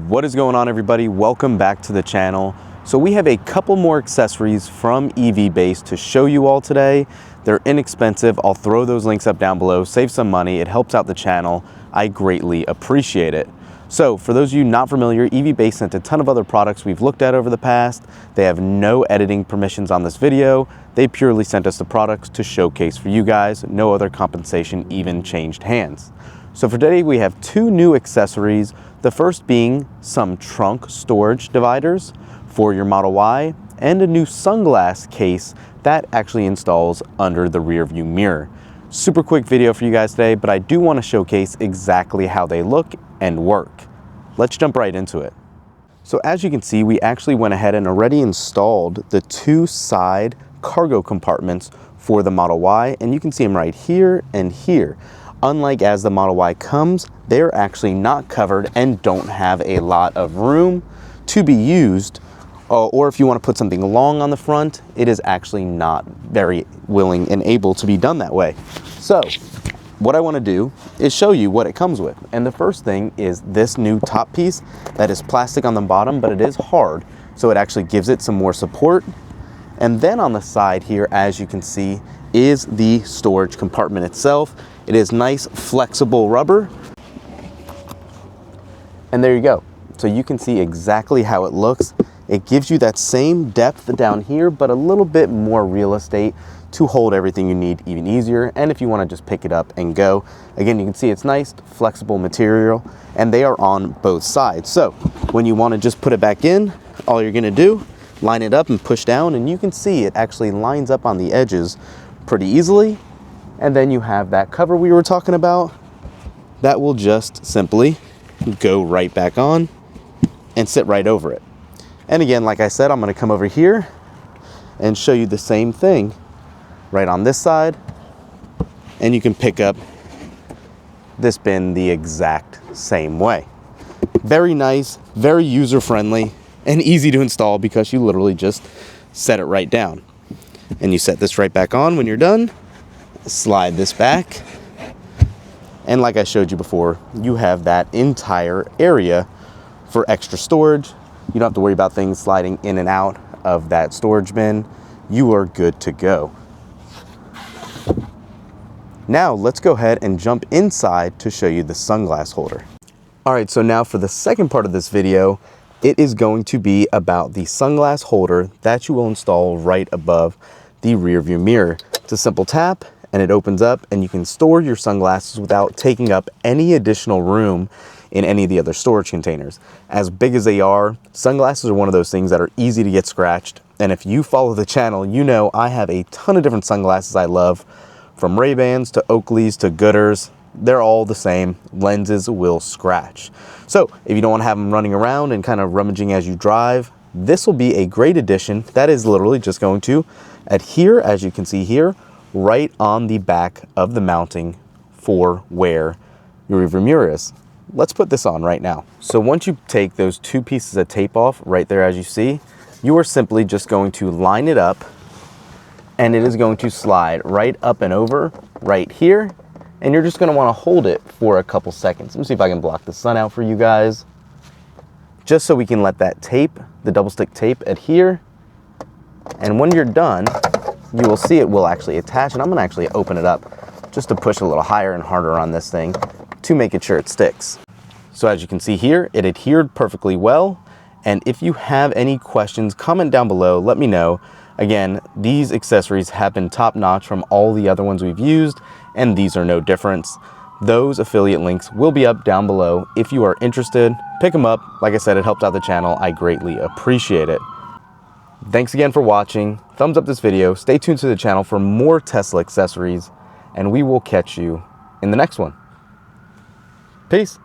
What is going on, everybody? Welcome back to the channel. So we have a couple more accessories from EVBASE to show you all today. They're inexpensive. I'll throw those links up down below. Save some money. It helps out the channel. I greatly appreciate it. So for those of you not familiar, EVBASE sent a ton of other products we've looked at over the past. They have no editing permissions on this video. They purely sent us the products to showcase for you guys. No other compensation even changed hands. So for today, we have two new accessories. The first being some trunk storage dividers for your Model Y and a new sunglass case that actually installs under the rear view mirror. Super quick video for you guys today, but I do want to showcase exactly how they look and work. Let's jump right into it. So as you can see, we actually went ahead and already installed the two side cargo compartments for the Model Y, and you can see them right here and here. Unlike as the Model Y comes, they're actually not covered and don't have a lot of room to be used. Or if you want to put something long on the front, it is actually not very willing and able to be done that way. So what I want to do is show you what it comes with. And the first thing is this new top piece that is plastic on the bottom, but it is hard. So it actually gives it some more support. And then on the side here, as you can see, is the storage compartment itself. It is nice, flexible rubber. And there you go. So you can see exactly how it looks. It gives you that same depth down here, but a little bit more real estate to hold everything you need even easier. And if you want to just pick it up and go, again, you can see it's nice, flexible material, and they are on both sides. So when you want to just put it back in, all you're going to do, line it up and push down, and you can see it actually lines up on the edges pretty easily. And then you have that cover we were talking about that will just simply go right back on and sit right over it. And again, like I said, I'm going to come over here and show you the same thing right on this side, and you can pick up this bin the exact same way. Very nice, very user-friendly, and easy to install because you literally just set it right down. And you set this right back on when you're done, slide this back, and like I showed you before, you have that entire area for extra storage. You don't have to worry about things sliding in and out of that storage bin. You are good to go. Now let's go ahead and jump inside to show you the sunglass holder. All right, so now for the second part of this video, it is going to be about the sunglass holder that you will install right above the rear view mirror. It's a simple tap and it opens up, and you can store your sunglasses without taking up any additional room in any of the other storage containers. As big as they are, sunglasses are one of those things that are easy to get scratched. And if you follow the channel, you know I have a ton of different sunglasses I love, from Ray-Bans to Oakleys to Gooders. They're all the same. Lenses will scratch. So if you don't want to have them running around and kind of rummaging as you drive, this will be a great addition. That is literally just going to adhere, as you can see here, right on the back of the mounting for where your rearview mirror is. Let's put this on right now. So once you take those two pieces of tape off right there, as you see, you are simply just going to line it up, and it is going to slide right up and over right here. And you're just going to want to hold it for a couple seconds. Let me see if I can block the sun out for you guys, just so we can let that tape, the double stick tape, adhere. And when you're done, you will see it will actually attach, and I'm going to actually open it up just to push a little higher and harder on this thing to make sure it sticks. So as you can see here, it adhered perfectly well. And if you have any questions, comment down below, let me know. Again, these accessories have been top-notch from all the other ones we've used, and these are no difference. Those affiliate links will be up down below. If you are interested, pick them up. Like I said, it helps out the channel. I greatly appreciate it. Thanks again for watching. Thumbs up this video. Stay tuned to the channel for more Tesla accessories, and we will catch you in the next one. Peace.